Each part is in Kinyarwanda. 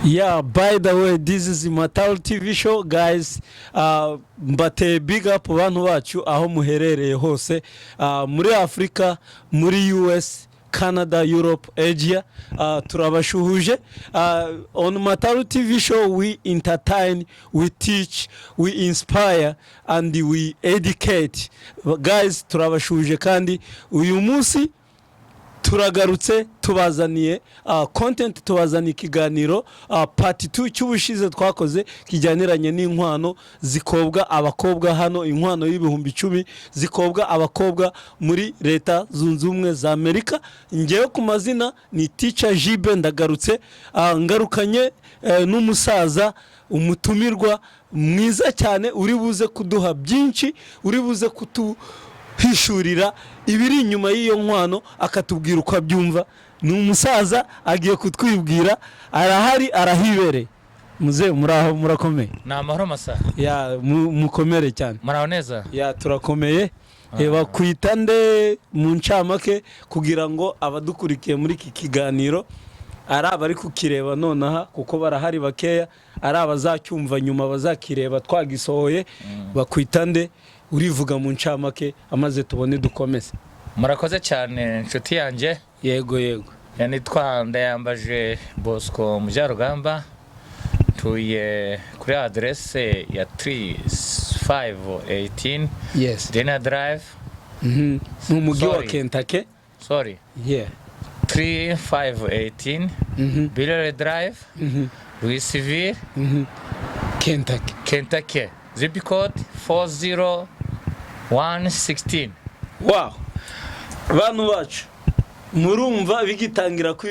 Yeah, by the way, this is Immortal TV show, guys. Mbate big up abantu bacu aho muherereye hose, muri Africa, muri US, Canada, Europe, Asia. Turabashuhuje. On Immortal TV show, we entertain, we teach, we inspire, and we educate. Guys, turabashuhuje kandi uyu munsi turagarutse tubazaniye content, tubazaniye ikiganiro party2 cy'ubushize twakoze kijyaniranye n'inkwano zikobwa abakobwa hano, inkwano y'ibihumbi 10 zikobwa abakobwa muri leta zunzubumwe za Amerika. Ngewe ku mazina ni Teacher Jibe, ndagarutse ngarukanye n'umusaza umutumirwa mwiza cyane uri buze kuduha byinshi, uri buze hishurira ibiri inyuma y'iyo nkwano, akatubwira uko abyumva. Ni umusaza agiye kutwibwira, arahari arahibere. Muze muraho murakomeye? Na amahoro masa. Ya mukomere cyane. Muraho neza? Ya turakomeye. Eba kwitande mu ncamake kugira ngo abadukurikiye muri iki kiganiro ari abari kukireba nonaha kuko barahari bakeya, ari abazacyumva nyuma bazakireba twagisohoye, bakwitande urivuga mu ncamake amaze tubone dukomeze. Murakoze cyane nshuti yanjye. Yego Yanitwa Ndayambaje Bosco Mujarugamba, tuye kuri adresse ya 3518 yes Dena Drive mu mujyi wa Kentucky. Sorry, yeah 3518 Bari Drive, Louisville, Kentucky. Zip code 40116. Wow, bantu bacu murumva bigitangira ku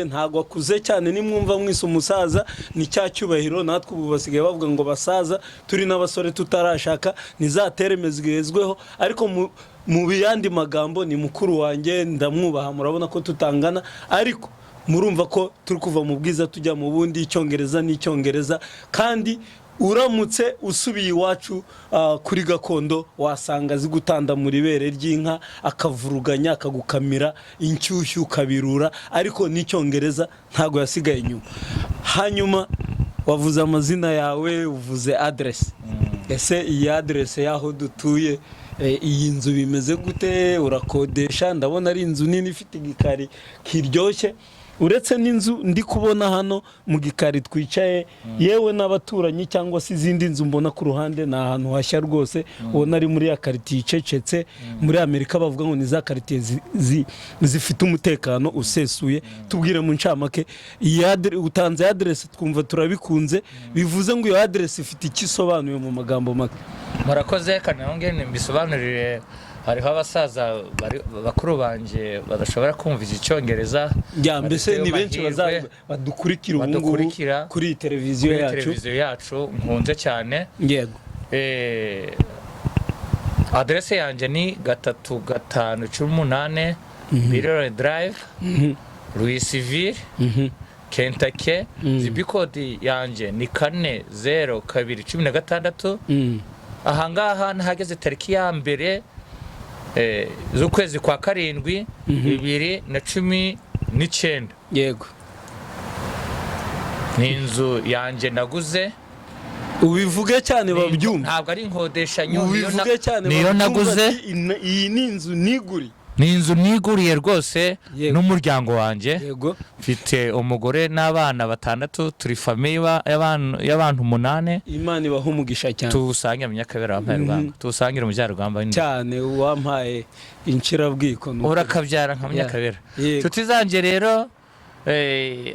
ntago akuze cyane, nimwumva mwise umusaza ni cya cyubahiro. Natwe ubu basigaye bavuga ngo basaza, turi n'abasore tutarashaka, nizateremezwezweho, ariko mu biyandi magambo ni mukuru wanjye, ndamwubaha, murabona ko tutangana, ariko murumva ko turi kuva mu bwiza tujya mu bundi. Icyongereza ni icyongereza, kandi uramutse usubiye iwacu kuri gakondo wasanga zigutanda muri bere ry'inka, akavuruganya akagukamira inshyushyu kabirura, ariko n'icyongereza ntago yasigaye inyuma. Hanyuma wavuze amazina yawe, uvuze address. Ese iyi address yaho dutuye, iyi nzu bimeze gute? Urakodesha? Ndabona ari inzu nini ifite igikari kiryoshye, uretse n'inzu ndi kubona hano mu gikari twicaye, yewe n'abaturanyi cyangwa se izindi nzu mbona ku ruhande. Na ahantu hashya rwose, ubona ari muri ya quartier icecetse. Muri Amerika bavuga ngo ni za quartier zifite umutekano usesuye. Tubwire mu ncamake, utanze address twumva turabikunze, bivuze ngo iyo address ifite ikisobanuye mu magambo make. Murakoze kanonge mbisobanurire. Hariho abasaza bakuru banje badashobora kumva icyongereza. Ya mbese ni benshi badukurikira ubu kuri televiziyo yacu nkunze cyane. Yego. Adresse yanjye ni 3518 Bari Drive, Louisville, Kentucky. Zip code yanjye ni 40216. Ahangaha nahageze tariki ya mbere z'ukwezi kwa karindwi 2019. Yego. Ni inzu yanjye naguze. Ubivuge cyane babyumva, ntabwo ari inkodesha ubivuge cyane niyo naguze. Iyi ni inzu niguri, ni inzu niguriye rwose n'umuryango wanjye. Yego. Mfite umugore n'abana 6, turi famille y'abantu 8. Imana ibaha umugisha cyane. Tusangira Munyakabera wampaye Rugamba, tusangira Mujarugamba cyane, wampaye inshirabwiko urakabyara nka Munyakabera. Tutizanje rero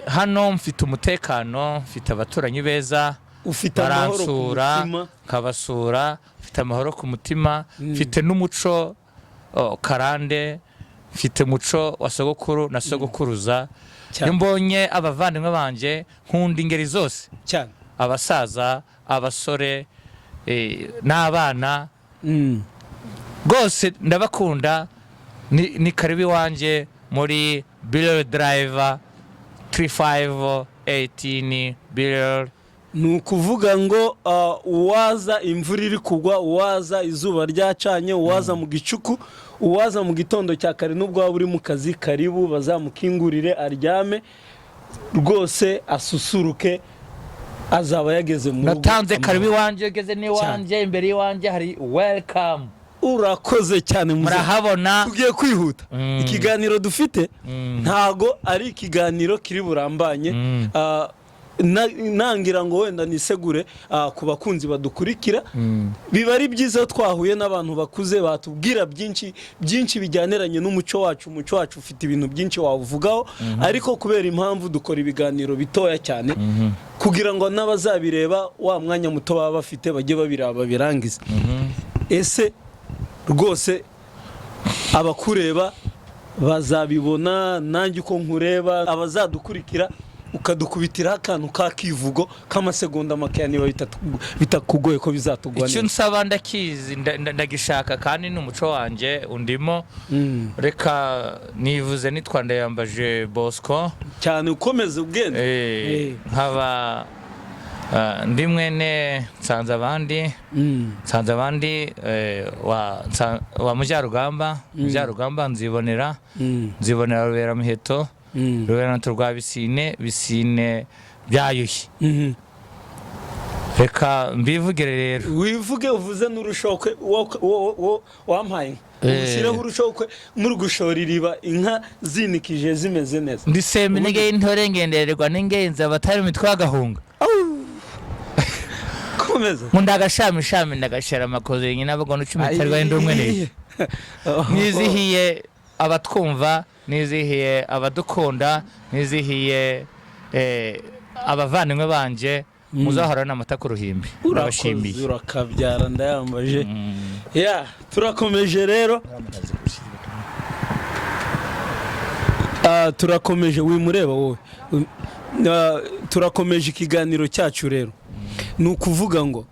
hano mfite umutekano, mfite abaturanyi beza, ufite amahoro ku mutima, kabasura, mfite amahoro ku mutima, mfite n'umuco karande, mfite muco wa sogokuru na sogokuruza. Mbonye abavandimwe banje nkunda ingeri zose cyane, abasaza, abasore, n'abana, rwose ndabakunda. Ni karibi wanje muri Bari Drive 3518 Bari. Nukuvuga ngo uwaza imvura iri kugwa, uwaza izuba ryacanye, uwaza mu gicuku, uwaza mu gitondo cya kare n'ubwo waba uri mu kazi karibu bazamukingurire aryame rwose asusuruke azaba yageze mu rugo. Natanze karibu iwanjye ugeze n'iwanjye imbere y'iwanjye hari welcome. Urakoze cyane murahabona tugiye kwihuta. Ikiganiro dufite ntago ari ikiganiro kiri burambanye. Nangira ngo wenda nisegure ku bakunzi badukurikira biba ari byiza twahuye n'abantu bakuze batubwira byinshi bijyaneranye n'umuco wacu. Umuco wacu ufite ibintu byinshi wavugaho, ariko kubera impamvu dukora ibiganiro bitoya cyane kugira ngo n'abazabireba wa mwanya muto baba bafite bajye babiraba birangiza. Ese rwose abakureba bazabibona nanjye uko nkureba, abazadukurikira ukadukubitira akantu kakivugo k'amasegonda make niba bitakugoye ko bizatugwa. Icyo nsaba ndakizi ndagishaka kandi n'umuco wanjye undimo. Reka nivuze nitwa Ndayambaje Bosco cyane ukomeze ubwenge. Nkaba ndi mwene Nsanzabandi wa Mujyarugamba nzibonera Rubera Miheto Rubera rwa Bisine byayushye. Reka mbivugire rero. Wivuge uvuze n'urushokwe wampaye ushyireho urushokwe muri gushora iriba inka zinikije zimeze neza. Ndiseme nige intore ngendererwa n'ingenzi abatari mitwe y'agahunga. Komeza. Ndagashami ndagashara amakoze nyine abagona 10 tarwa ndumwe neza. Nizihiye abatwumva, nizihiye abadukunda, nizihiye abavandimwe banje muzahorana amata ku ruhimbi. Urabashimiye. Urakabyara Ndayambaje. Turakomeje rero. Turakomeje wimureba wowe. Turakomeje ikiganiro cyacu rero. Ni ukuvuga ngo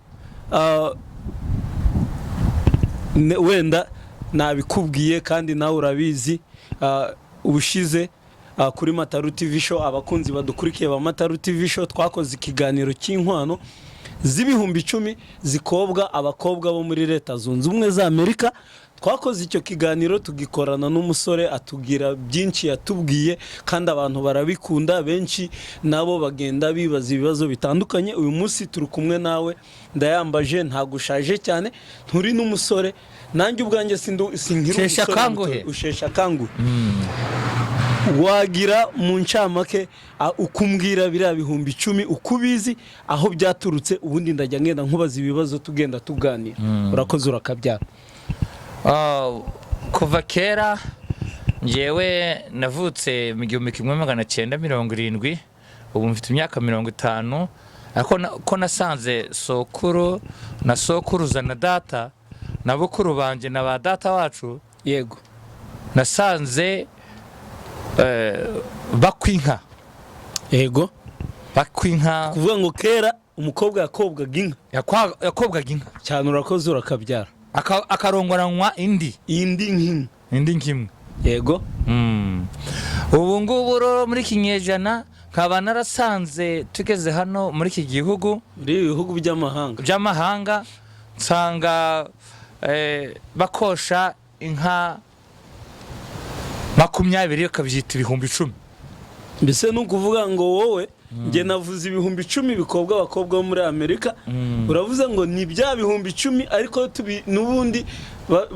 wenda nabikubwiye kandi nawe urabizi. Ubushize kuri Mataru TV show abakunzi badukurikiye ba Mataru TV show twakoze ikiganiro cy'inkwano z'ibihumbi 10 zikobwa abakobwa bo muri leta zunzubumwe za Amerika. Twakoze icyo kiganiro tugikorana n'umusore atubwira byinshi yatubwiye kandi abantu barabikunda, benshi nabo bagenda bibaza ibibazo bitandukanye. Uyu munsi turi kumwe nawe Ndayambaje, ntagushaje cyane, nturi n'umusore, nanjye ubwanjye sinkiri umusore, ushesha kanguhe. Wagira mu ncamake ukumbwira biriya bihumbi 10 ukubizi aho byaturutse, ubundi ndajya ngenda nkubaza ibibazo tugenda tuganira. Urakoze urakabyara. Kuva kera njewe navutse mu 1970, ubu mfite imyaka 50, ko nasanze sokuru na sokuruza na data na bukuru banje na ba data wacu yego nasanze bakwinka. Yego bakwinka kuvuga ngo kera umukobwa yakobwaga inka. Yakobwaga inka cyane. Urakoze urakabyara. Akarongoranwa indi nkimwe. Yego. Ubu ngubu rero muri kinyejana nkaba narasanze tugeze hano muri iki gihugu, muri ibihugu by'amahanga nsanga bakosha inka 20 kabyita ibihumbi 10. Mbese nukuvuga ngo wowe nge navuze ibihumbi 10 bikobwa abakobwa bo muri Amerika. Uravuze ngo ni bya bihumbi 10 ariko nubundi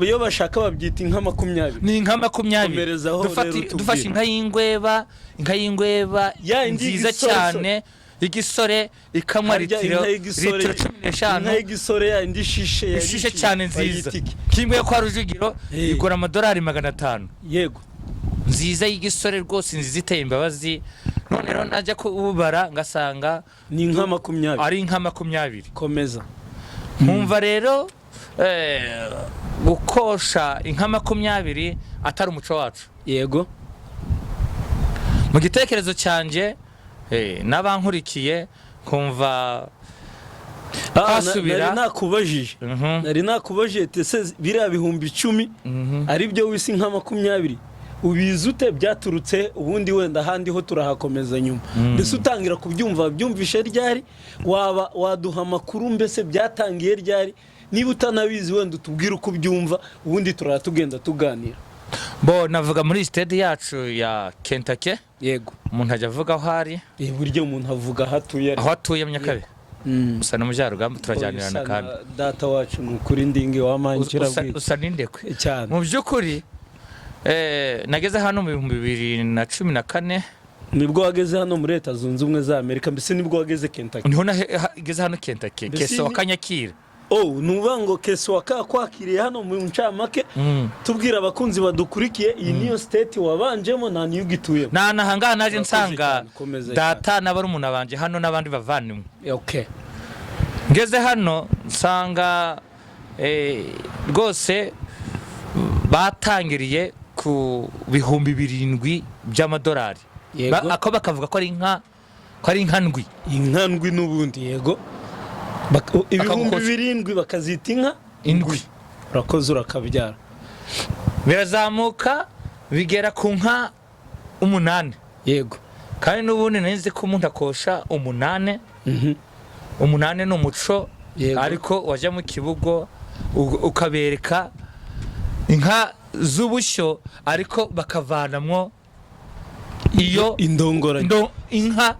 iyo bashaka babyita inka 20. Ni inka 20. Dufashe inka y'ingweba nziza cyane igisore ikamwa litiro 15. Inka y'igisore ya indi shishe cyane nziza. Kimwe kwa Rujugiro igura $500. Yego. Nziza y'igisore rwose nziza iteye imbabazi. None rero najya kubara ngasanga ni inka 20. Ari inka 20. Komeza. Mwumva rero gukosha inka 20 atari umuco wacu. Yego. Mu gitekerezo cyanje n'abankurikiye kumva asubira nari nakubajije tese biriya bihumbi 10 ari byo wisi inka 20 ubizute byaturutse ubundi wenda handi ho turahakomeza nyuma. Mbese utangira kubyumva byumvishe ryari, waduha makuru mbese byatangiye ryari niba utanabizi wenda utubwire uko ubyumva ubundi turatugenda tuganira. Bo navuga muri stade yacu ya Kentucky. Yego. Umuntu ajya avuga aho ari. Buryo umuntu avuga aho atuye mu Nyakabe. Usa n'umujyarugamba turajyanirana kandi. Data wacu n'ukuri ndingi wamanjira bwite. Usa n'indekwe. Cyane. Mu by'ukuri nageze hano mu 2014. Nibwo wageze hano muri leta zunzubumwe za Amerika, mbese nibwo wageze Kentucky? Niho nageze hano Kentucky, Keso wakanyakira. Nuvuga ngo Keso wakakwakiriye hano mu ncamake. Tubwira abakunzi badukurikiye iyi niyo state wabanjemo na niyo gituyemo. Nahanga naje nsanga data n'abarumuna banje hano n'abandi bavandimwe. Okay. Ngeze hano nsanga rwose batangiriye ku bihumbi 7 by'amadolari. Ako bakavuga ko ari inkandwi. Inkandwi n'ubundi yego. Ibihumbi 7 bakazita inka indwi. Urakoze urakabyara. Birazamuka bigera ku nka 8. Yego. Kandi n'ubundi nzi ko umuntu akosha 8. 8 ni umuco, ariko wajya mu kibugo ukabereka inka z'ubushyo ariko bakavanamwo iyo indongoranye inka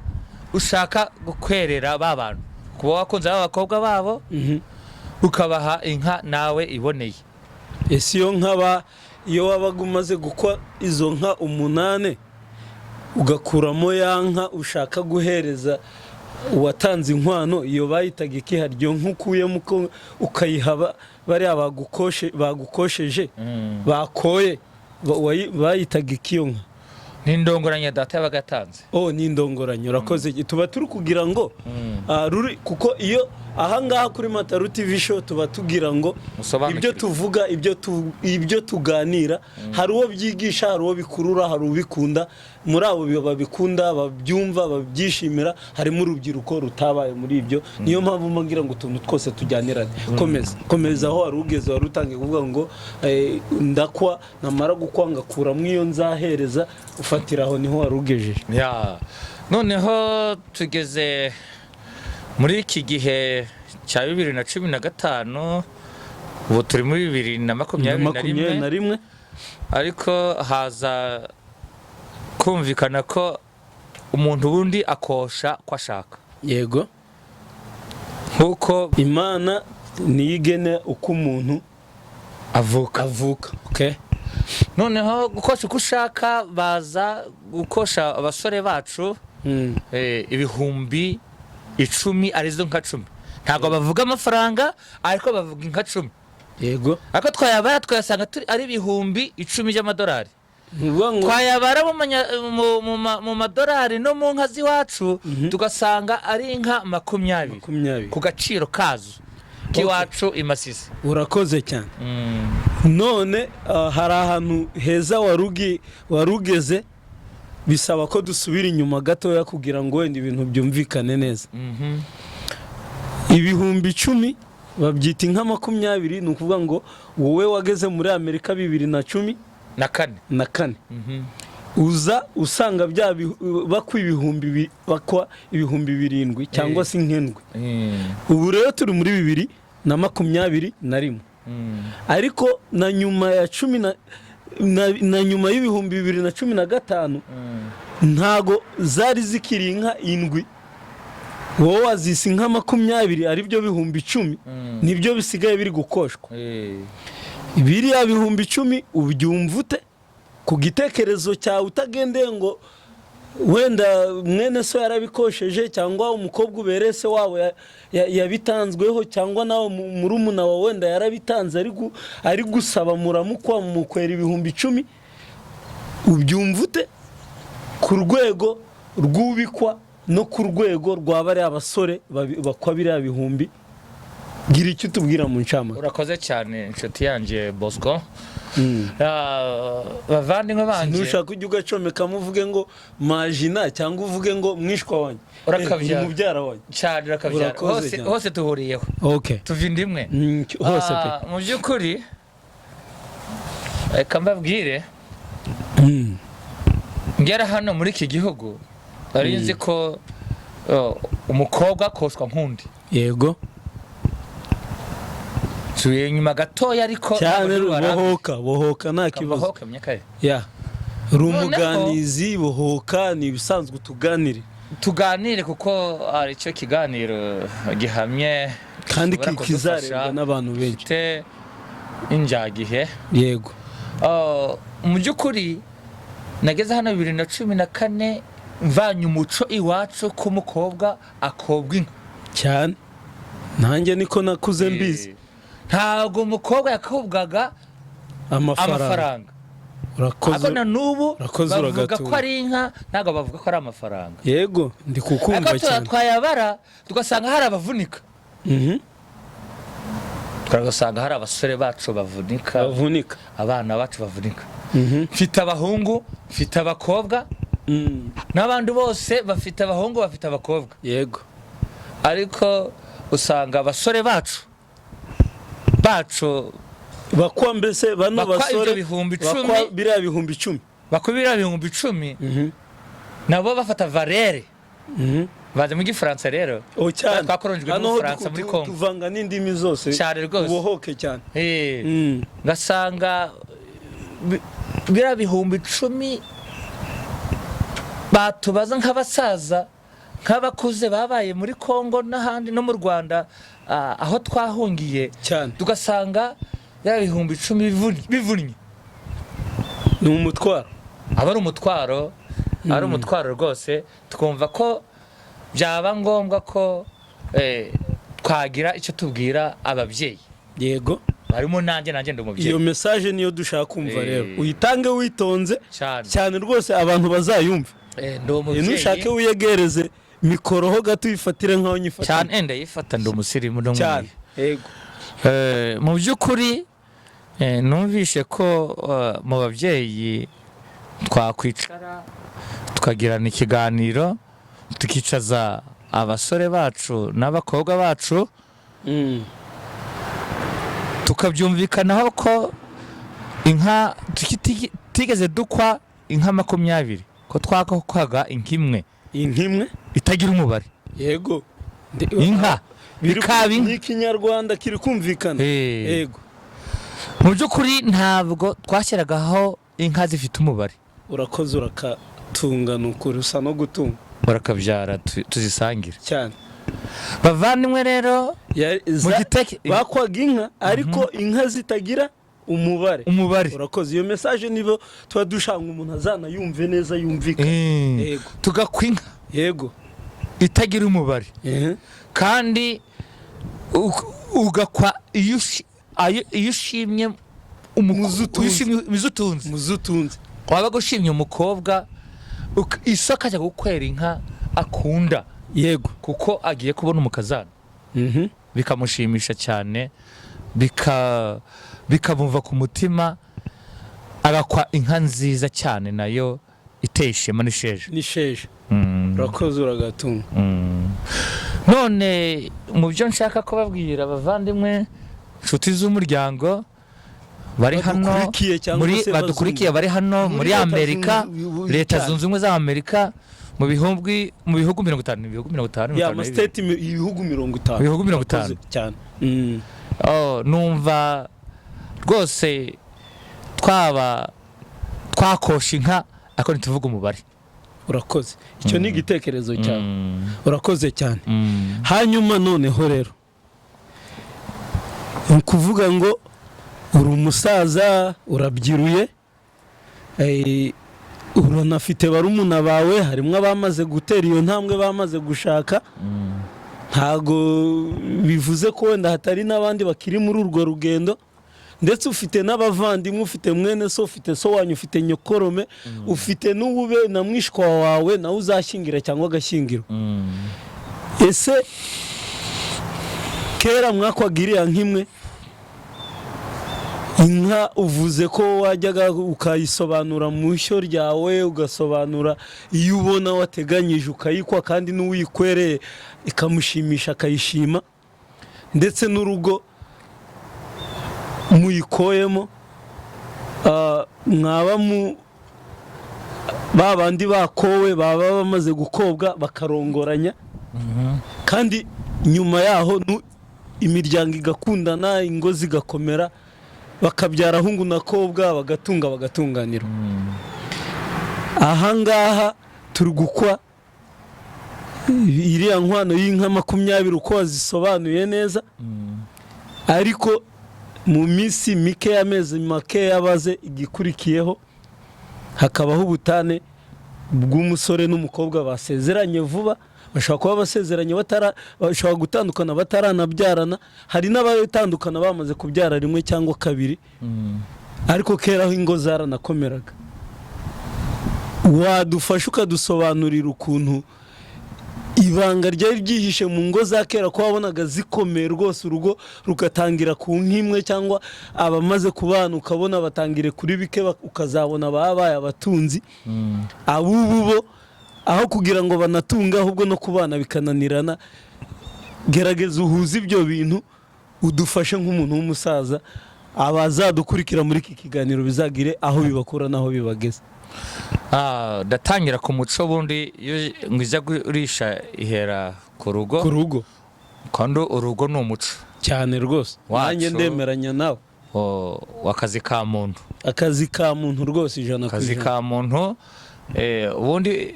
ushaka gukwerera babantu kuba wakunze abakobwa babo ukabaha inka nawe iboneye. Ese iyo wabaga umaze gukwa izo nka 8 ugakuramo ya nka ushaka guhereza uwatanze inkwano, iyo bayitaga ikiharyo nk'ukuyemo ukayihaba bari bagukosheje bakoye bayitaga ikiyo nka. N'indongoranya data yabagatanze. N'indongoranya urakoze. Tuba turi kugira ngo ruri kuko iyo ahangaha kuri Mataru TV show tuba tugira ngo ibyo tuvuga ibyo tuganira hari uwo byigisha, hari uwo bikurura, hari ubikunda. Muri abo babikunda babyumva babyishimira harimo urubyiruko rutabaye muri ibyo. Niyo mpamvu mbagira ngo tuntu twose tujyanirane. Komeza aho wari ugeze, wari utangiye kuvuga ngo ndakwa namara gukwanga kuramo iyo nzahereza ufatiraho niho wari ugejeje. Noneho tugeze muri iki gihe cya 2015, ubu turi muri 2021, ariko haza kumvikana ko umuntu wundi akosha ko ashaka. Yego. Nkuko Imana niyigene uko umuntu avuka. Okay. Noneho gukosha uko ushaka baza gukosha abasore bacu ibihumbi 10 arizo nka 10. Ntago bavuga amafaranga ariko bavuga inka 10. Yego. Ako twayabara twasanga ari ibihumbi 10 by'amadolari. Twayabara mu madolari no mu nka ziwacu tugasanga ari inka 20 ku gaciro kazo kiwacu imasisi. Urakoze cyane. None hari ahantu heza warugeze bisaba ko dusubira inyuma gatoya kugira ngo wenda ibintu byumvikane neza. Ibihumbi 10 babyita inka 20, ni ukuvuga ngo wowe wageze muri Amerika 2014 na kane. Uza usanga bakwa ibihumbi 7 cyangwa se inkendwe. Ubu rero turi muri 2021, ariko na nyuma ya 10 na nyuma y'ibihumbi 2015 ntago zari zikiri inka indwi. Wowe wazisi inka 20 ari byo bihumbi 10 nibyo bisigaye biri gukoshwa. Biriya bihumbi 10 ubyumva ute ku gitekerezo cyawe utagendeye ngo wenda mwene so yarabikosheje cyangwa umukobwa uberese wabo yabitanzweho cyangwa nawe murumuna wawe wenda yarabitanze ari gusaba muramukwa mukwera ibihumbi 10, ubyumva ute ku rwego rw'ubikwa no ku rwego rw'abari abasore bakwa biriya bihumbi? Gira icyo tubwira mu ncama. Urakoze cyane inshuti yanje Bosco. Bavandimwe banje ntushaka kujya ugacomeka muvuge ngo majina cyangwa uvuge ngo mwishwa wanyu urakabyara umubyara wanyu cyane urakabyara hose tuhuriyeho. Okay. Tuvindimwe hose pe. Mu byukuri kambabwire ngera hano muri iki gihugu ari nzi ko umukobwa koshwa nkundi. Yego. tuye nyuma gatoya ariko cyane bohoka nta kibazo. bohoka myakaye ya rumuganizi bohoka ni ibisanzwe tuganire kuko ari cyo kiganiro gihamye kandi kizarebwa n'abantu benshi te injagihe. Yego. Mu by'ukuri nageze hano 2014 mvanye umuco iwacu ko umukobwa akobwa inka cyane. Nanjye niko nakuze mbizi. Ntago umukobwa yakobwaga amafaranga. Urakoze. Akona nubu bavuga ko ari inka ntago bavuga ko ari amafaranga. Yego ndi kukumva cyane. Twayabara tugasanga hari abavunika. Tugasanga hari abasore bacu bavunika. Abana bacu bavunika. Mfite abahungu, mfite abakobwa. N'abandi bose bafite abahungu bafite abakobwa. Yego. Ariko usanga abasore bacu bakwa mbese bano basore bakwa biriya bihumbi 10. Bakwa biriya bihumbi 10. Nabo bafata valere. Baje mu Gifaransa rero. Twakoronjwe mu Faransa muri Kongo. Tuvanga n'indimi zose. Ubohoke cyane. Ngasanga biriya bihumbi 10 batubaza nk'abasaza nk'abakuze babaye muri Kongo n'ahandi no mu Rwanda aho twahungiye cyane. Tugasanga ya bihumbi 10 bivunnye. Ni umutwaro. Ari umutwaro rwose twumva ko byaba ngombwa ko twagira icyo tubwira ababyeyi. Yego. Barimo nanjye ndumubyeyi. Iyo message niyo dushaka kumva rero. Uyitange witonze cyane rwose abantu bazayumva. Ndumubyeyi. Nushake uyegereze mikoro ho gato yifatire nkaho nyifata. Cyane yifata ndumusirimu no cyane. Yego. Mu by'ukuri numvishe ko mu babyeyi twakwicara tukagirana ikiganiro tukicaza abasore bacu n'abakobwa bacu tukabyumvikanaho ko inka tigeze dukwa inka 20 ko twakokwaga inkimwe itagira umubare. Yego. Inka bikaba n'ikinyarwanda kiri kumvikana. Yego. Mu by'ukuri ntabwo twashyiragaho inka zifite umubare. Urakoze urakatunga n'ukuri usa no gutunga. Urakabyara tuzisangira. Cyane. Bavandimwe rero mu giteke bakwaga inka ariko inka zitagira umubare. Urakoze iyo message nibo twa dushanga umuntu azana yumve neza yumvikana. Yego. Tugakwa inka. Yego. Itagira umubare. Kandi ugakwa iyo ushimye umuzutunze waba gushimye umukobwa isoko ajya gukwera inka akunda. Yego. Kuko agiye kubona umukazana. Bikamushimisha cyane bikamumva ku mutima agakwa inka nziza cyane nayo iteye ishema n'isheje. Urakoze uragatunga. None mu byo nshaka kubabwira abavandimwe inshuti z'umuryango bari hano badukurikiye bari hano muri Amerika, leta zunzubumwe za Amerika mu bihugu 50 ya state ibihugu 50 cyane. Numva rwose twakosha inka ako ntituvuga umubare. Urakoze. Icyo ni igitekerezo cyane. Urakoze cyane. Hanyuma noneho rero ukuvuga ngo uri umusaza urabyiruye uranafite barumuna bawe harimo abamaze gutera iyo ntambwe bamaze gushaka. Ntago bivuze ko wenda hatari n'abandi bakiri muri urwo rugendo ndetse ufite n'abavandimwe ufite mwene so ufite so wanyu ufite nyokorome ufite n'ubube na mwishwa wawe na uzashingira cyangwa agashyingiro. Ese kera mwakwagiriya nkimwe inka uvuze ko wajyaga ukayisobanura mu ishyo ryawe ugasobanura iyo ubona wateganyije ukayikwa kandi n'uwikwereye ikamushimisha akayishima ndetse n'urugo muyikoyemo mwaba babandi bakowe baba bamaze gukobwa bakarongoranya kandi nyuma yaho imiryango igakundana, ingo zigakomera, bakabyara ahungu na kobwa, bagatunga bagatunganira. Ahangaha turi gukwa iriya nkwano y'inka 20 uko wazisobanuye neza, ariko mu minsi mike y'amezi make yabaze igikurikiyeho hakabaho ubutane bw'umusore n'umukobwa basezeranye vuba. Bashobora kuba basezeranye bashobora gutandukana bataranabyarana, hari n'abatandukana bamaze kubyara rimwe cyangwa kabiri, ariko kera aho ingo zaranakomeraga. Wadufasha ukadusobanurira ukuntu ibanga ryari ryihishe mu ngo za kera, ko wabonaga zikomeye rwose, urugo rugatangira ku nk'imwe cyangwa abamaze kubana ukabona batangire kuri bike, ukazabona babaye abatunzi. Abubu bo aho kugira ngo banatunga ahubwo no kubana bikananirana. Gerageza uhuze ibyo bintu, udufashe nk'umuntu w'umusaza, abazadukurikira muri iki kiganiro bizagire aho bibakura naho bibageze. Datangira ku muco bundi ngo ijya gurisha ihera ku rugo kandi urugo ni umuco cyane rwose. Nanjye ndemeranya nawe. Akazi ka muntu, akazi ka muntu rwose 100%. Akazi ka muntu. Ubundi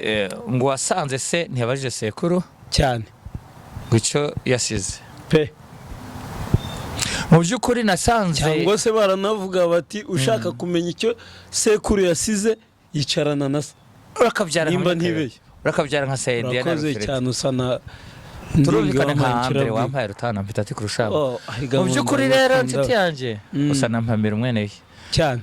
ngo wasanze se ntiyabajije sekuru cyane gucyo yasize pe. Mu by'ukuri nasanze cyangwa se baranavuga bati ushaka kumenya icyo sekuru yasize yicarana na se, urakabyara nimba ntibeye, urakabyara nka Saidi ya Urakoze cyane usana turubikana nka Andre wampaye rutana mpita ati kurushabo. Mu by'ukuri rero nshuti yanjye usana mpamira umwene cyane.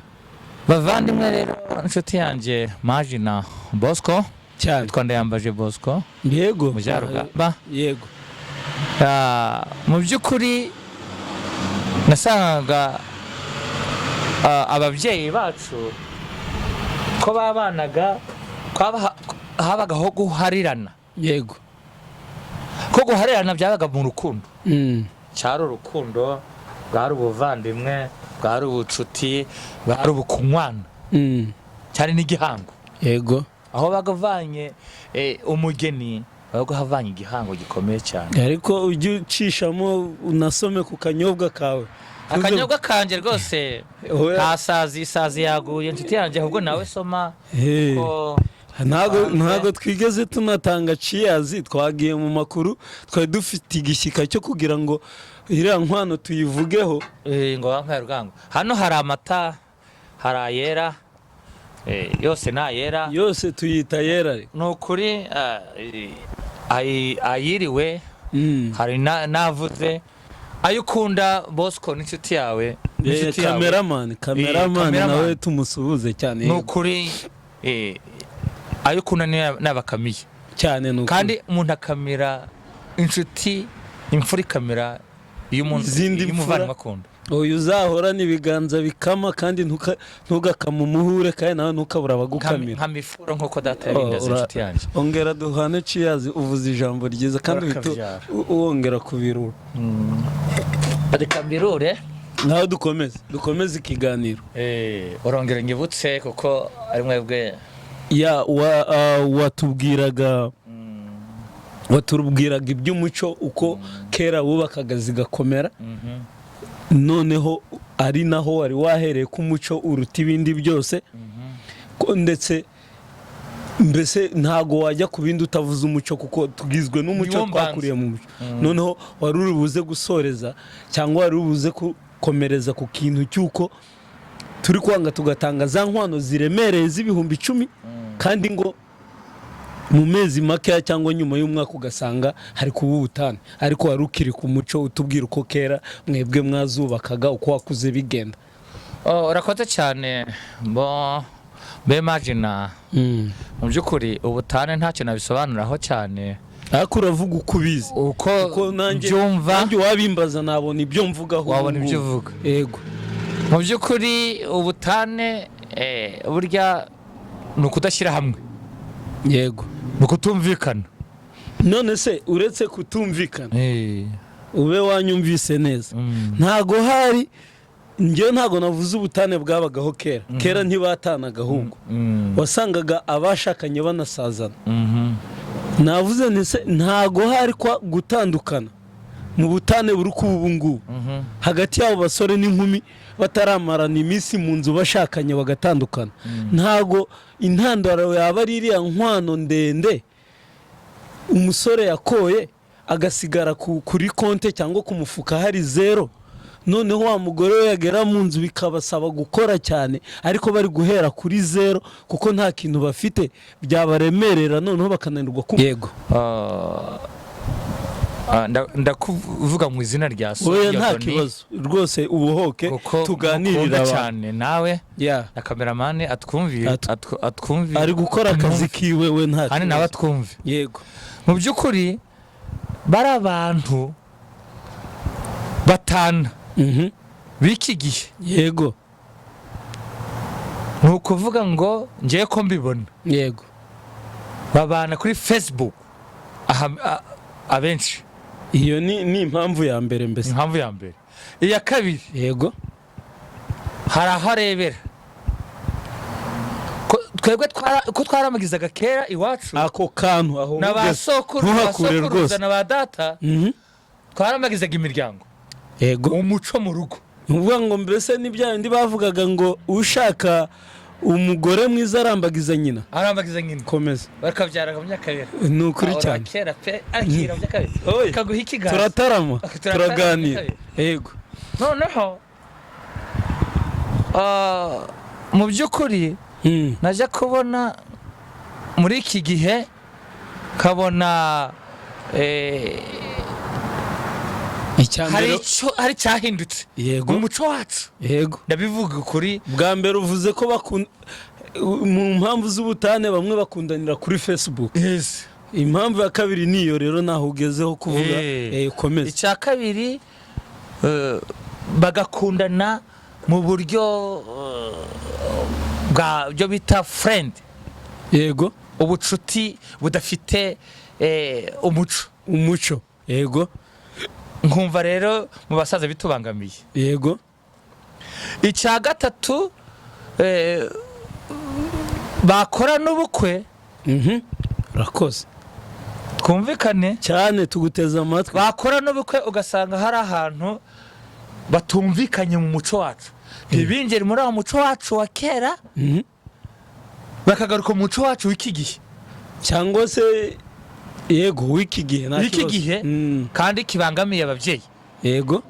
Bavandimwe rero nshuti yanjye Majina Bosco cyane, twanda yambaje Bosco, yego mujarugamba, yego. Mu by'ukuri nasangaga ababyeyi bacu ko babanaga habagaho guharirana. Yego, ko guharirana byabaga mu rukundo. Cyari urukundo, bwari ubuvandimwe, bwari ubucuti, bwari ubukunywana, cyari n'igihango. Yego, aho bagavanye umugeni bagahavanye igihango gikomeye cyane. Ariko ujye ucishamo unasome ku kanyobwa kawe. Akanyobwa kanje rwose isazi yaguye nshuti yanjye, ahubwo nawe soma. Ntago twigeze tunatanga ciyazi, twagiye mu makuru, twari dufite igishyika cyo kugira ngo iriya nkwano tuyivugeho. Ngo wampaye rugango. Hano hari amata, hari ayera, yose na yera, yose tuyita yera. Nukuri ayiriwe, hari navuze ayukunda Bosco n'inshuti yawe, cameraman nawe tumusuhuze cyane. Nukuri ayukunda n'abakamiye cyane, nuko kandi umuntu akamira inshuti, imfura kamera iyo umuntu y'umuvandimwe akunda. Uyu uzahorana ibiganza bikama kandi ntugakama umuhure, kandi nawe ntukabura abagukamira nka mifuro nk'uko data yarindaze inshuti yanjye. Ongera duhane ciyazi, uvuze ijambo ryiza kandi wongera kubirura. Reka mbirure nawe dukomeze ikiganiro. Urongera ngibutse kuko ari mwebwe watubwiraga iby'umuco uko kera wubakaga zigakomera. Noneho ari naho wari wahereye ku muco uruta ibindi byose, ndetse mbese ntago wajya ku bindi utavuze umuco, kuko tugizwe n'umuco twakuriye mu muco. Noneho wari uri buze gusoreza cyangwa wari ubuze gukomereza ku kintu cy'uko turi kwanga tugatanga za nkwano ziremereye z'ibihumbi 10, kandi ngo mu mezi make cyangwa nyuma y'umwaka ugasanga hari kuba ubutane, ariko wari ukiri ku muco. Utubwira uko kera mwebwe mwazubakaga, uko wakuze bigenda. Urakoze cyane Majina. Mu by'ukuri ubutane ntacyo nabisobanuraho cyane, ariko uravuga uko ubizi, uko byumva, nanjye wabimbaza nabona ibyo mvugaho. Wabona ibyo uvuga. Yego, mu by'ukuri ubutane burya ni ukudashyira hamwe. Yego, ni ukutumvikana. None se uretse kutumvikana, ube wanyumvise neza, ntago hari njyewe ntago navuze ubutane bwabagaho kera. Kera ntibatanaga, ahubwo wasangaga abashakanye banasazana. Navuze ntago hari kwa gutandukana, mu butane buri kubu ngubu hagati y'abo basore n'inkumi bataramarana iminsi mu nzu bashakanye bagatandukana ntago intandaro yaba ari iriya nkwano ndende umusore yakoye agasigara kuri konte cyangwa ku mufuka hari zero noneho wa mugore we yagera mu nzu bikabasaba gukora cyane ariko bari guhera kuri zero kuko nta kintu bafite byabaremerera noneho bakananirwa yego ndakuvuga mu izina rya Oya nta kibazo rwose ubuhoke tuganirira cyane nawe na kameramani atwumvire ari gukora akazi kiwe we nta kibazo nawe atwumve yego mu by'ukuri bari abantu batana biki gihe yego ni ukuvuga ngo ngiye ko mbibona yego babana kuri Facebook abenshi iyo ni impamvu ya mbere mbese impamvu ya mbere iya kabiri yego hari aho arebera twebwe ko twaramagizaga kera iwacu ako kantu aho n'abasokuruza n'abadata twaramagizaga imiryango yego umuco mu rugo uvuga ngo mbese n'ibyaindi bavugaga ngo ushaka umugore mwiza arambagiza nyina komeza bakabyara mu myakabera ni ukuri cyane kera pe akira mu myakabera kaguha ikiganza turatarama turaganira yego noneho mu by'ukuri najya kubona muri iki gihe kabona hari cyahindutse yego umuco wacu yego ndabivuga kuri bwa mbere uvuze ko mu mpamvu z'ubutane bamwe bakundanira kuri Facebook impamvu ya kabiri niyo rero naho ugezeho kuvuga komeza icya kabiri bagakundana mu buryo byo bita friend yego ubucuti budafite umuco yego nkumva rero mu basaza bitubangamiye yego icya gatatu bakora n'ubukwe urakoze twumvikane cyane tuguteza amatwi bakora n'ubukwe ugasanga hari ahantu batumvikanye mu muco wacu ntibingere muri wa muco wacu wa kera bakagaruka mu muco wacu w'iki gihe cyangwa se yego w'iki gihe kandi kibangamiye ababyeyi yego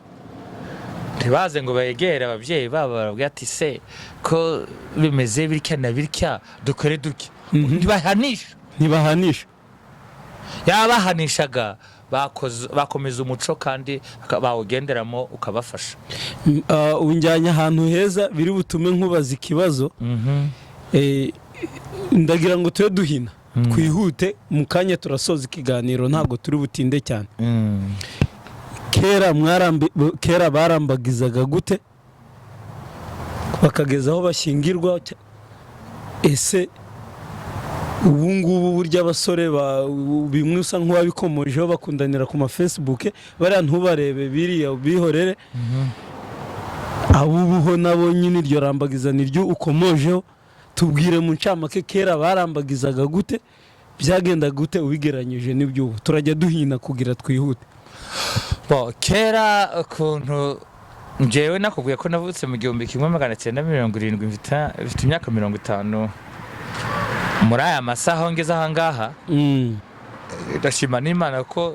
ntibaze ngo bayegere ababyeyi babo barabwira ati se ko bimeze bitya na bitya dukore duke ntibahanisha yabahanishaga bakomeza umuco kandi bawugenderamo ukabafasha unjyanye ahantu heza biri butume nkubaza ikibazo ndagira ngo tube duhina twihute mu kanya turasoza ikiganiro ntabwo turi butinde cyane kera barambagizaga gute bakageza aho bashyingirwa ese ubu ngubu burya abasore bimwe usa nk'uwabikomojeho bakundanira ku ma Facebook bariya ntubarebe biriya bihorere abubuho nabo nyine iryo rambagiza niryo ukomojeho tubwire mu ncamake kera barambagizaga gute byagenda gute ubigeranyije n'ibyubu turajya duhina kugira twihute kera ukuntu njyewe nakubwiye ko navutse mu 1970 mfite imyaka 50 muri aya masaha ngeze aha ngaha ndashima n'Imana ko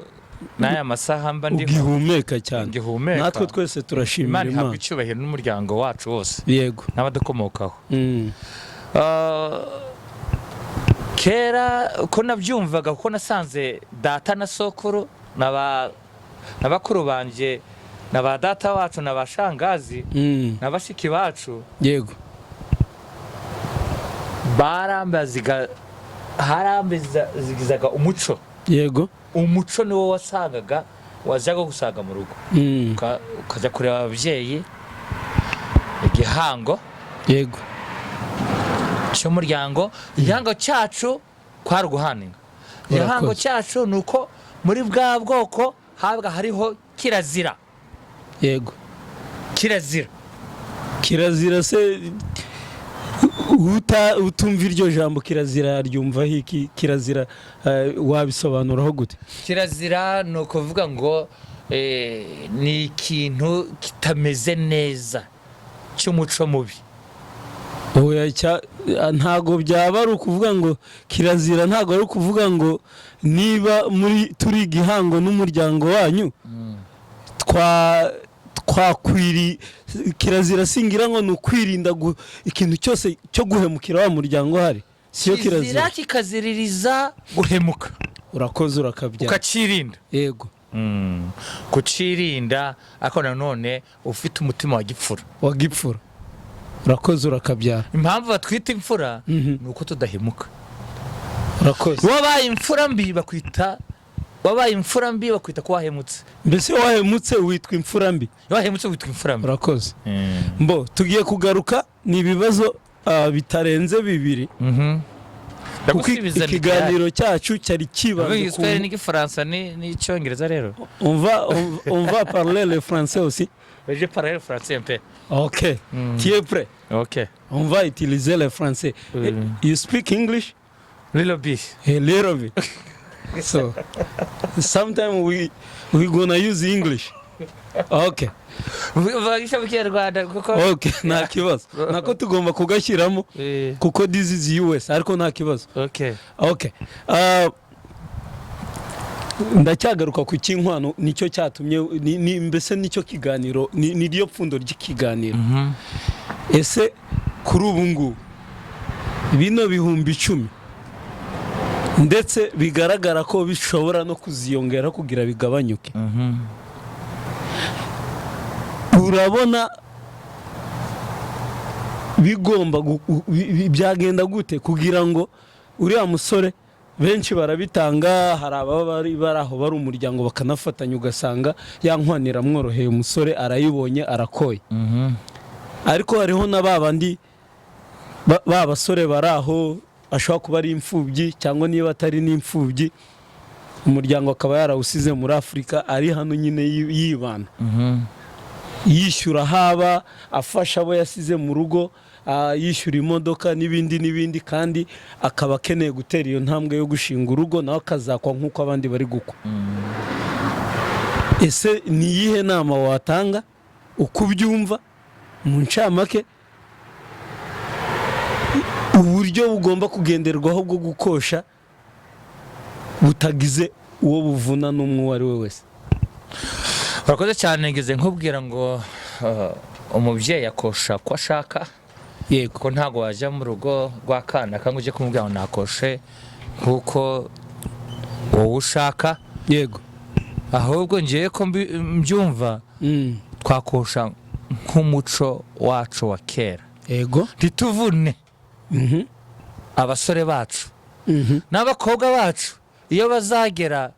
n'aya masaha mba ndi ugihumeka cyane natwe twese turashimira Imana ihabwa icyubahiro n'umuryango wacu wose yego n'abadukomokaho kera ko nabyumvaga kuko nasanze data na sokuru n'abakuru banje n'aba data wacu n'abashangazi n'abashiki bacu yego harambazizaga umuco yego umuco niwo wasangaga wazaga gusaga mu rugo ukajya kureba ababyeyi igihango yego cy'umuryango igihango cyacu kwari guhaninga igihango cyacu nuko muri bwa bwoko habwa hariho kirazira yego kirazira se utumva iryo jambo kirazira ryumva hiki kirazira wabisobanuraho gute kirazira no kuvuga ngo ni ikintu kitameze neza cy'umuco mubi. oya ntago byaba ari ukuvuga ngo kirazira, ntago ari ukuvuga ngo niba muri turi igihango n'umuryango wanyu twakwiri kirazira singira ngo nukwirinda ikintu cyose cyo guhemukira wa muryango hari, siyo kirazira. Kikaziririza guhemuka. Urakoze urakabyara ukacirinda. Yego. Kucirinda ariko nanone ufite umutima wa gipfura. Urakoze urakabyara. Impamvu batwita imfura nuko tudahemuka. Urakoze. Wabaye imfura mbi bakwita ko wahemutse. Mbese wahemutse witwa imfura mbi. Wahemutse witwa imfura mbi. Urakoze. Mbo tugiye kugaruka ni ibibazo bitarenze bibiri. Ikiganiro cyacu cyari kibanze ku n'igifaransa n'icyongereza rero. On va parler le français aussi. Je parle le français un peu. OK. Tu es prêt? OK. On va utiliser le français. You speak English? Little bit. A little bit. So sometimes we gonna use English. Okay. Okay, nta kibazo. Nako tugomba kugashyiramo kuko this is US ariko nta kibazo. Okay. Okay. Ndacyagaruka ku Kinkwano nicyo cyatumye mbese nicyo kiganiro ni ryo pfundo ry'ikiganiro. Ese kuri ubu ngubu bino bihumbi 10 ndetse bigaragara ko bishobora no kuziyongera kugira bigabanyuke. Urabona bigomba byagenda gute kugira ngo uriya musore benshi barabitanga, hari ababa baraho bari umuryango bakanafatanya ugasanga yankwanira mworoheye umusore arayibonye arakoye. Ariko hariho n'ababandi basore baraho ashobora kuba ari imfubyi cyangwa niba atari n'imfubyi umuryango akaba yarawusize muri Afrika ari hano nyine yibana. Yishyura haba afasha abo yasize mu rugo, yishyura imodoka n'ibindi kandi akaba akeneye gutera iyo ntambwe yo gushinga urugo nawe akazakwa nk'uko abandi bari gukwa. Ese ni iyihe nama watanga uko ubyumva mu ncamake uburyo bugomba kugenderwaho bwo gukosha butagize uwo buvuna n'umwe uwo ari we wese? Urakoze cyane, ngeze nkubwira ngo umubyeyi akosha ko ashaka. Yego. Ko ntago wajya mu rugo rw'akana kandi uje kumubwira ngo nakoshe nkuko wowe ushaka. Yego. Ahubwo ngiye ko mbyumva twakosha nk'umuco wacu wa kera. Yego. Ntituvune abasore bacu n'abakobwa bacu iyo bazagera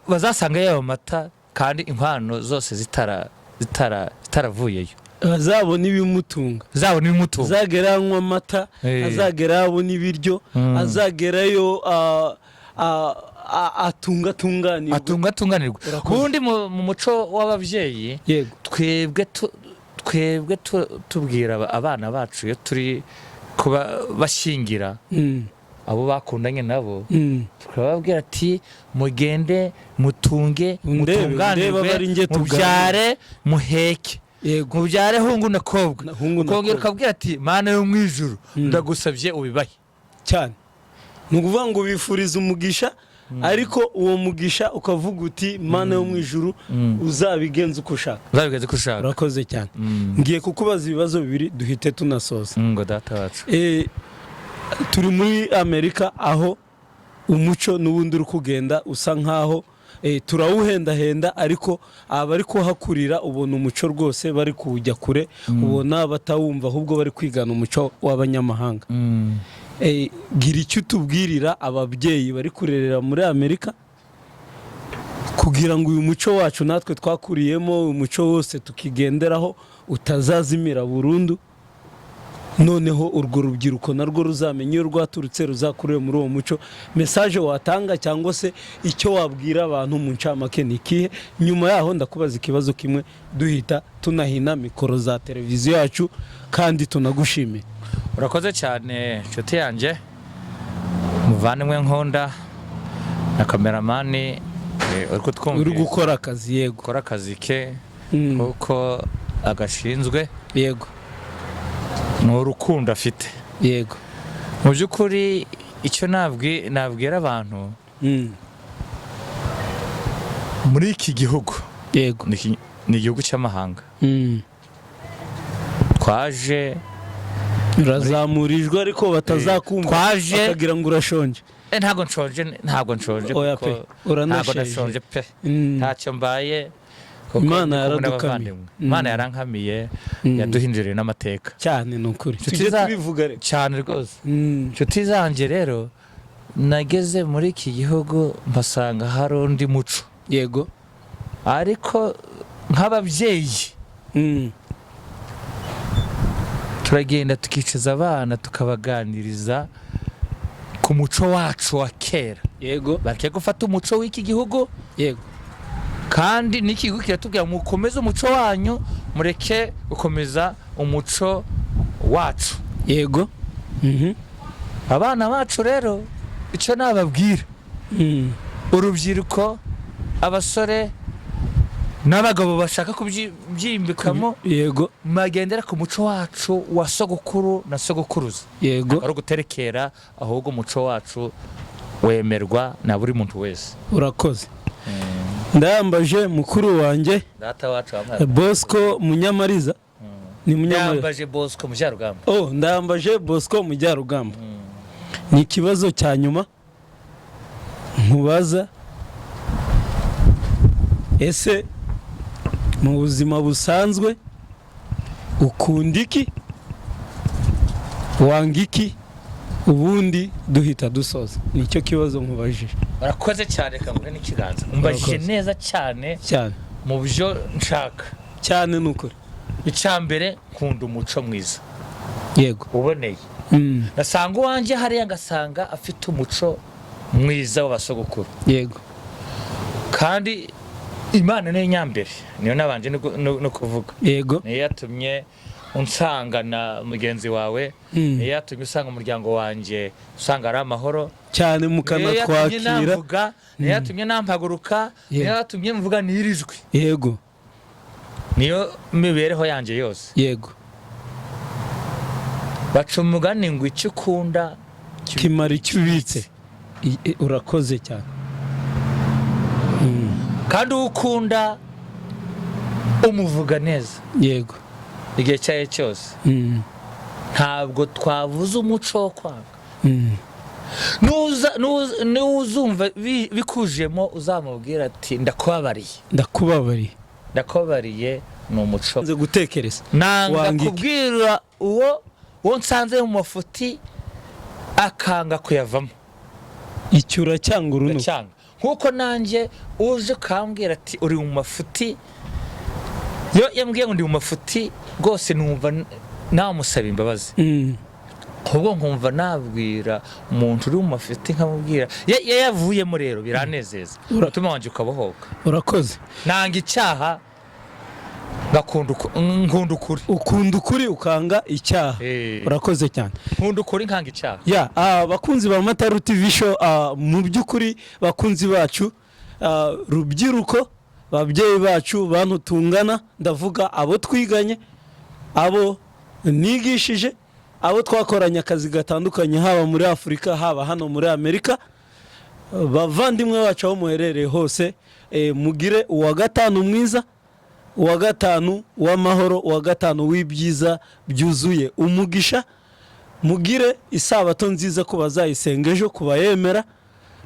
bazasanga yayo mata kandi inkwano zose zitaravuyeyo. Azabona ibimutunga. Azagera anywa amata, azagera abona ibiryo, azagerayo atunganirwa. Ubundi mu muco w'ababyeyi twebwe tubwira abana bacu iyo turi kuba bashingira abo bakundanye nabo tukababwira ati mugende mutunge mutunganirwe mubyare muheke. Mubyare hungu na kobwa. Ukongera ukabwira ati Mana yo mwijuru ndagusabye ubibahe cyane. Nukuvuga ngo bifuriza umugisha ariko uwo mugisha ukavuga uti Mana yo mwijuru uzabigenza uko ushaka. Urakoze cyane. Ngiye kukubaza ibibazo bibiri duhite tunasoza. Ngo data wacu. Turi muri Amerika aho umuco n'ubundi uri kugenda usa nkaho turawuhendahenda ariko abari kuhakurira ubona umuco rwose bari kujya kure, ubona batawumva ahubwo bari kwigana umuco w'abanyamahanga. Gira icyo tubwirira ababyeyi bari kurerera muri Amerika kugira ngo uyu muco wacu natwe twakuriyemo umuco wose tukigenderaho utazazimira burundu, noneho urwo rubyiruko narwo ruzamenye iyo rwaturutse ruzakurire muri uwo muco. Message watanga cyangwa se icyo wabwira abantu mu ncamake nikihe? Nyuma yaho ndakubaza ikibazo kimwe duhita tunahina mikoro za televiziyo yacu kandi tunagushimiye. Urakoze cyane nshuti yanjye, muvandimwe nkunda na kameramani ariko twumva uri gukora akazi yego gukora akazi ke kuko agashinzwe yego ni urukundo afite yego mu by'ukuri icyo nabwira abantu muri iki gihugu yego ni igihugu cy'amahanga twaje urazamurijwe ariko batazakumva bakagira ngo urashonje ntabwo nshonje oya pe ntabwo nashonje pe ntacyo mbaye Imana yaradukamiye Imana yarankamiye yaduhinduriye n'amateka cyane nukuri tujye tubivuga rero cyane rwose inshuti zanjye rero nageze muri iki gihugu mpasanga hari undi muco yego ariko nk'ababyeyi turagenda tukicaza abana tukabaganiriza ku muco wacu wa kera yego bareke gufata umuco w'iki gihugu yego kandi n'iki gihugu kiratubwira mukomeze umuco wanyu mureke gukomeza umuco wacu yego abana bacu rero icyo nababwira urubyiruko abasore n'abagabo bashaka kubyimbikamo yego magendera ku muco wacu wa sogokuru na sogokuruza yego ari uguterekera ahubwo umuco wacu wemerwa na buri muntu wese urakoze ndambaje mukuru wanjye data wacu Bosco Munyamariza ni ndambaje Bosco Mujarugamba ndambaje Bosco Mujarugamba ni ikibazo cya nyuma nkubaza ese mu buzima busanzwe ukunda iki wanga iki ubundi duhita dusoza nicyo kibazo nkubajije barakoze cyane kamwe n'ikiganza umbajije neza cyane mu byo nshaka cyane nukuri icambere nkunda umuco mwiza yego uboneye nasanga uwanjye hariya ngasanga afite umuco mwiza w'abasogokuru yego kandi Imana niyo nyambere niyo nabanje no kuvuga yego niyo yatumye unsanga na mugenzi wawe niyo yatumye usanga umuryango wanjye usanga ari amahoro cyane mukanatwakira niyo yatumye nampaguruka niyo yatumye mvuga nirijwe yego niyo mibereho yanjye yose yego baca umugani ngo icyo ukunda kimara icyo ubitse urakoze cyane kandi ukunda umuvuga neza yego igihe cyaye cyose ntabwo twavuze umuco wo kwanga n'uzumva bikujemo uzamubwira ati ndakubabariye ni umuco nze gutekereza nanga kubwira uwo nsanze mu mafuti akanga kuyavamo icyura cyangwa urunuka nkuko nanjye uje kambwira ati uri mu mafuti yo yambwiye ngo ndi mu mafuti rwose numva namusaba imbabazi ahubwo nkumva nabwira umuntu uri mu mafuti nkamubwira yavuyemo rero biranezeza utuma wanje ukabohoka urakoze nanga icyaha nkunda ukuri ukunda ukuri ukanga icyaha urakoze cyane nkunda ukuri nkanga icyaha bakunzi ba Mataru TV show mu by'ukuri bakunzi bacu rubyiruko babyeyi bacu bantu tungana ndavuga abo twiganye abo nigishije abo twakoranye akazi gatandukanye haba muri Afurika haba hano muri Amerika bavandimwe bacu aho muherereye hose mugire uwa gatanu mwiza uwa gatanu w'amahoro uwa gatanu w'ibyiza byuzuye umugisha mugire isabato nziza ko bazayisenga ejo kubayemera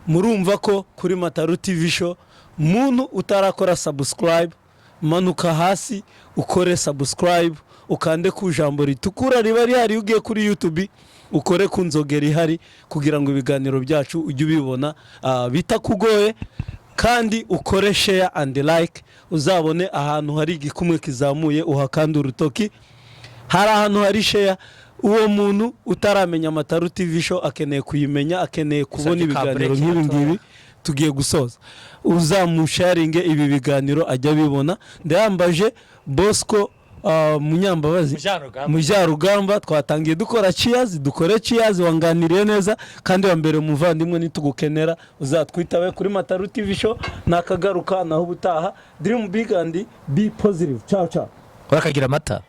murumva ko kuri Mataru TV show muntu utarakora subscribe manuka hasi ukore subscribe ukande ku jambo ritukura riba rihari ugiye kuri YouTube ukore ku nzogera ihari kugira ngo ibiganiro byacu ujye ubibona bitakugoye kandi ukore share and like uzabone ahantu hari igikumwe kizamuye uhakanda urutoki hari ahantu hari share uwo muntu utaramenya Mataru TV show akeneye kuyimenya akeneye kubona ibiganiro nk'ibi ngibi tugiye gusoza uzamusharinge ibi biganiro ajya bibona ndambaje Bosco Munyambabazi Mujarugamba twatangiye dukora cheers dukore cheers wanganiriye neza kandi wa mbere muvandimwe nitugukenera uzatwitabe kuri Mataru TV show nakagaruka naho ubutaha dream big and be positive ciao ciao bakagira amata